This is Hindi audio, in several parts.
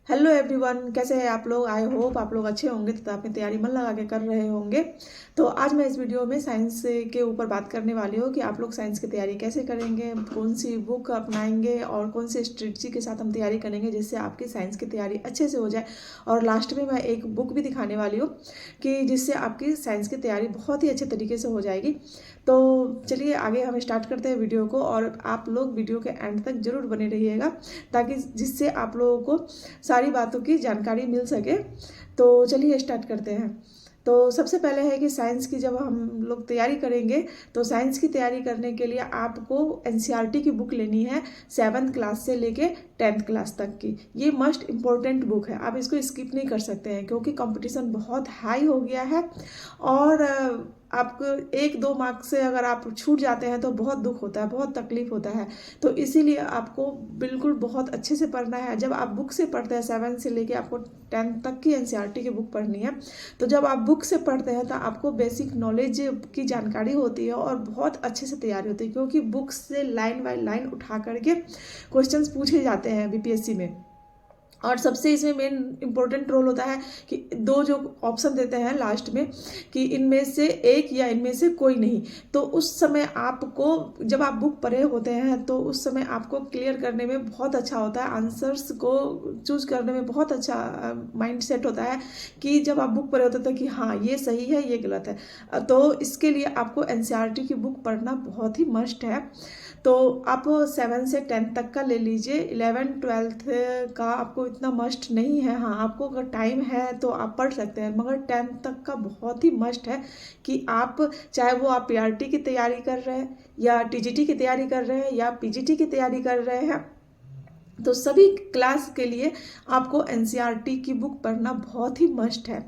हेलो एवरीवन, कैसे हैं आप लोग। आई होप आप लोग अच्छे होंगे तथा अपनी तैयारी मन लगा के कर रहे होंगे। तो आज मैं इस वीडियो में साइंस के ऊपर बात करने वाली हूँ कि आप लोग साइंस की तैयारी कैसे करेंगे, कौन सी बुक अपनाएंगे और कौन सी स्ट्रेटजी के साथ हम तैयारी करेंगे जिससे आपकी साइंस की तैयारी अच्छे से हो जाए। और लास्ट में मैं एक बुक भी दिखाने वाली हूँ कि जिससे आपकी साइंस की तैयारी बहुत ही अच्छे तरीके से हो जाएगी। तो चलिए आगे हम स्टार्ट करते हैं वीडियो को, और आप लोग वीडियो के एंड तक जरूर बने रहिएगा ताकि जिससे आप लोगों को सारी बातों की जानकारी मिल सके। तो चलिए स्टार्ट करते हैं। तो सबसे पहले है कि साइंस की जब हम लोग तैयारी करेंगे तो साइंस की तैयारी करने के लिए आपको एनसीईआरटी की बुक लेनी है 7th क्लास से लेके 10th क्लास तक की। ये मस्ट इम्पॉर्टेंट बुक है, आप इसको स्किप नहीं कर सकते हैं क्योंकि कंपटीशन बहुत हाई हो गया है। और आपको 1-2 मार्क्स से अगर आप छूट जाते हैं तो बहुत दुख होता है, बहुत तकलीफ होता है। तो इसीलिए आपको बिल्कुल बहुत अच्छे से पढ़ना है। जब आप बुक से पढ़ते हैं 7 से लेके आपको 10 तक की एनसीईआरटी की बुक पढ़नी है। तो जब आप बुक से पढ़ते हैं तो आपको बेसिक नॉलेज की जानकारी होती है और बहुत अच्छे से तैयारी होती है क्योंकि बुक से लाइन बाय लाइन उठा करके क्वेश्चंस पूछे जाते हैं बीपीएससी में। और सबसे इसमें मेन इंपॉर्टेंट रोल होता है कि दो जो ऑप्शन देते हैं लास्ट में कि इनमें से एक या इनमें से कोई नहीं। तो उस समय आपको जब आप बुक पढ़े होते हैं तो उस समय आपको क्लियर करने में बहुत अच्छा होता है, आंसर्स को चूज करने में बहुत अच्छा माइंड सेट होता है कि जब आप बुक पढ़े होते थे कि हाँ ये सही है ये गलत है। तो इसके लिए आपको एनसीईआरटी की बुक पढ़ना बहुत ही मस्ट है। तो आप 7 से 10 तक का ले लीजिए, 11th-12th का आपको इतना मस्ट नहीं है। हाँ, आपको अगर टाइम है तो आप पढ़ सकते हैं, मगर 10th तक का बहुत ही मस्ट है कि आप चाहे वो आप पीआरटी की तैयारी कर रहे हैं या टीजीटी की तैयारी कर रहे हैं या पीजीटी की तैयारी कर रहे हैं, तो सभी क्लास के लिए आपको एनसीईआरटी की बुक पढ़ना बहुत ही मस्ट है।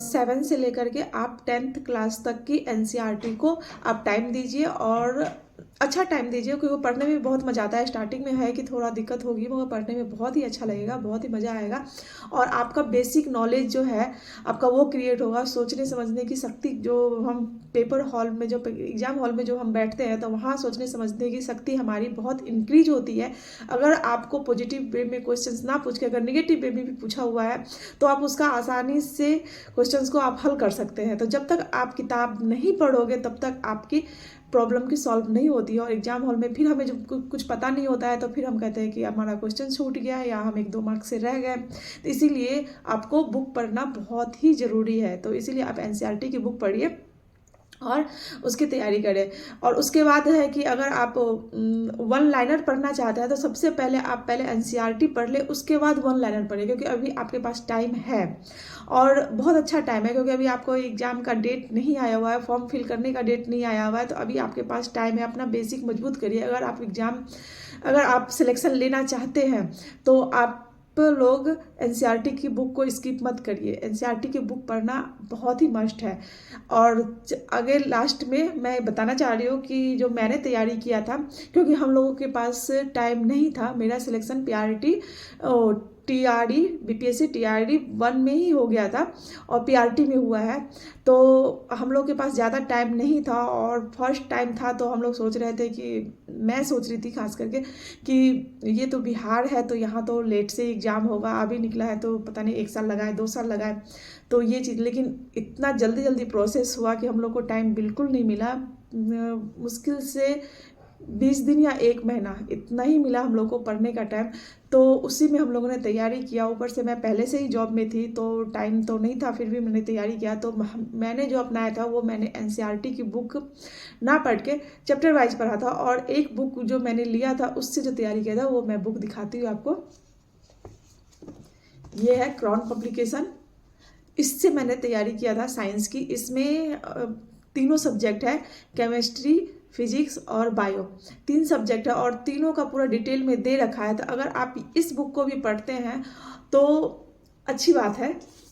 7 से लेकर के आप 10th क्लास तक की एनसीईआरटी को आप टाइम दीजिए और अच्छा टाइम दीजिए क्योंकि वो पढ़ने में बहुत मज़ा आता है। स्टार्टिंग में है कि थोड़ा दिक्कत होगी मगर पढ़ने में बहुत ही अच्छा लगेगा, बहुत ही मज़ा आएगा। और आपका बेसिक नॉलेज जो है आपका वो क्रिएट होगा। सोचने समझने की शक्ति, जो हम पेपर हॉल में जो एग्जाम हॉल में जो हम बैठते हैं तो वहाँ सोचने समझने की शक्ति हमारी बहुत इंक्रीज होती है। अगर आपको पॉजिटिव वे में क्वेश्चंस ना पूछ के अगर निगेटिव वे में भी पूछा हुआ है तो आप उसका आसानी से क्वेश्चंस को आप हल कर सकते हैं। तो जब तक आप किताब नहीं पढ़ोगे तब तक आपकी प्रॉब्लम की सॉल्व नहीं होती है। और एग्जाम हॉल में फिर हमें जब कुछ पता नहीं होता है तो फिर हम कहते हैं कि हमारा क्वेश्चन छूट गया है या हम 1-2 मार्क्स से रह गए। तो इसीलिए आपको बुक पढ़ना बहुत ही ज़रूरी है। तो इसीलिए आप एनसीईआरटी की बुक पढ़िए और उसकी तैयारी करें। और उसके बाद है कि अगर आप 1 लाइनर पढ़ना चाहते हैं तो सबसे पहले आप पहले एनसीईआरटी पढ़ ले, उसके बाद 1 लाइनर पढ़े क्योंकि अभी आपके पास टाइम है और बहुत अच्छा टाइम है क्योंकि अभी आपको एग्जाम का डेट नहीं आया हुआ है, फॉर्म फिल करने का डेट नहीं आया हुआ है। तो अभी आपके पास टाइम है, अपना बेसिक मजबूत करिए। अगर आप सिलेक्शन लेना चाहते हैं तो आप लोग एनसीईआरटी की बुक को स्किप मत करिए। एनसीईआरटी की बुक पढ़ना बहुत ही मस्ट है। और आगे लास्ट में मैं बताना चाह रही हूँ कि जो मैंने तैयारी किया था, क्योंकि हम लोगों के पास टाइम नहीं था, मेरा selection PRT TRD BPSC TRD 1 में ही हो गया था और पीआरटी में हुआ है। तो हम लोग के पास ज़्यादा टाइम नहीं था और फर्स्ट टाइम था तो हम लोग सोच रहे थे कि मैं सोच रही थी खास करके कि ये तो बिहार है तो यहाँ तो लेट से एग्ज़ाम होगा, अभी निकला है तो पता नहीं 1 साल लगाए 2 साल लगाए तो ये चीज़। लेकिन इतना जल्दी जल्दी प्रोसेस हुआ कि हम लोग को टाइम बिल्कुल नहीं मिला। मुश्किल से 20 दिन या 1 महीना इतना ही मिला हम लोग को पढ़ने का टाइम। तो उसी में हम लोगों ने तैयारी किया। ऊपर से मैं पहले से ही जॉब में थी तो टाइम तो नहीं था, फिर भी मैंने तैयारी किया। तो मैंने जो अपनाया था वो मैंने एनसीईआरटी की बुक ना पढ़ के चैप्टर वाइज पढ़ा था। और एक बुक जो मैंने लिया था उससे जो तैयारी किया था वो मैं बुक दिखाती हूँ आपको। ये है क्रॉन पब्लिकेशन, इससे मैंने तैयारी किया था साइंस की। इसमें तीनों सब्जेक्ट है, केमिस्ट्री, फिजिक्स और बायो, 3 सब्जेक्ट है और तीनों का पूरा डिटेल में दे रखा है। तो अगर आप इस बुक को भी पढ़ते हैं तो अच्छी बात है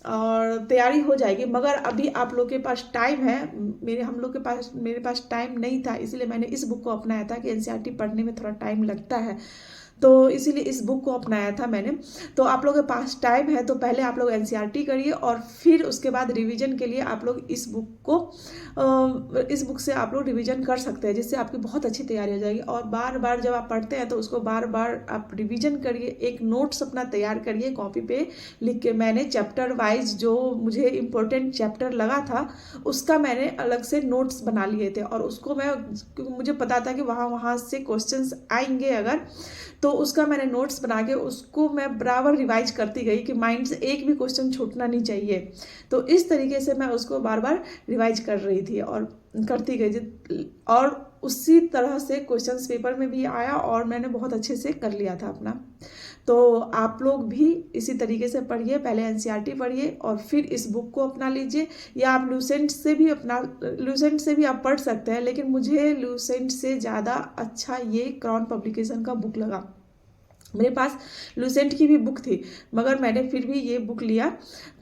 और तैयारी हो जाएगी। मगर अभी आप लोग के पास टाइम है, मेरे पास टाइम नहीं था, इसलिए मैंने इस बुक को अपनाया था कि एनसीईआरटी पढ़ने में थोड़ा टाइम लगता है। तो इसीलिए इस बुक को अपनाया था मैंने। तो आप लोगों के पास टाइम है तो पहले आप लोग एनसीईआरटी करिए और फिर उसके बाद रिवीजन के लिए आप लोग इस बुक से आप लोग रिवीजन कर सकते हैं, जिससे आपकी बहुत अच्छी तैयारी हो जाएगी। और बार बार जब आप पढ़ते हैं तो उसको बार बार आप रिवीजन करिए, एक नोट्स अपना तैयार करिए कॉपी पे लिख के। मैंने चैप्टर वाइज जो मुझे इम्पोर्टेंट चैप्टर लगा था उसका मैंने अलग से नोट्स बना लिए थे, और उसको मैं, क्योंकि मुझे पता था कि वहाँ से क्वेश्चंस आएंगे अगर, तो उसका मैंने नोट्स बना के उसको मैं बराबर रिवाइज करती गई कि माइंड से एक भी क्वेश्चन छूटना नहीं चाहिए। तो इस तरीके से मैं उसको बार बार रिवाइज कर रही थी और करती गई, और उसी तरह से क्वेश्चंस पेपर में भी आया और मैंने बहुत अच्छे से कर लिया था अपना। तो आप लोग भी इसी तरीके से पढ़िए, पहले एनसीईआरटी पढ़िए और फिर इस बुक को अपना लीजिए, या आप लूसेंट से भी आप पढ़ सकते हैं, लेकिन मुझे लूसेंट से ज़्यादा अच्छा ये क्राउन पब्लिकेशन का बुक लगा। मेरे पास लूसेंट की भी बुक थी मगर मैंने फिर भी ये बुक लिया,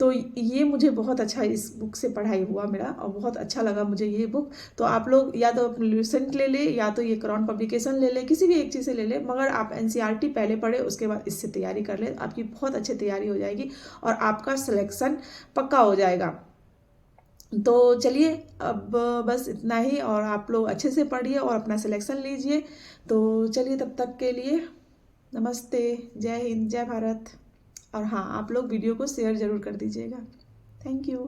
तो ये मुझे बहुत अच्छा इस बुक से पढ़ाई हुआ मेरा, और बहुत अच्छा लगा मुझे ये बुक। तो आप लोग या तो लूसेंट ले ले या तो ये क्राउन पब्लिकेशन ले ले, किसी भी एक चीज़ से ले ले, मगर आप एनसीईआरटी पहले पढ़े उसके बाद इससे तैयारी कर ले, आपकी बहुत अच्छी तैयारी हो जाएगी और आपका सिलेक्शन पक्का हो जाएगा। तो चलिए अब बस इतना ही, और आप लोग अच्छे से पढ़िए और अपना सिलेक्शन लीजिए। तो चलिए तब तक के लिए नमस्ते, जय हिंद, जय भारत। और हाँ, आप लोग वीडियो को शेयर ज़रूर कर दीजिएगा। Thank you.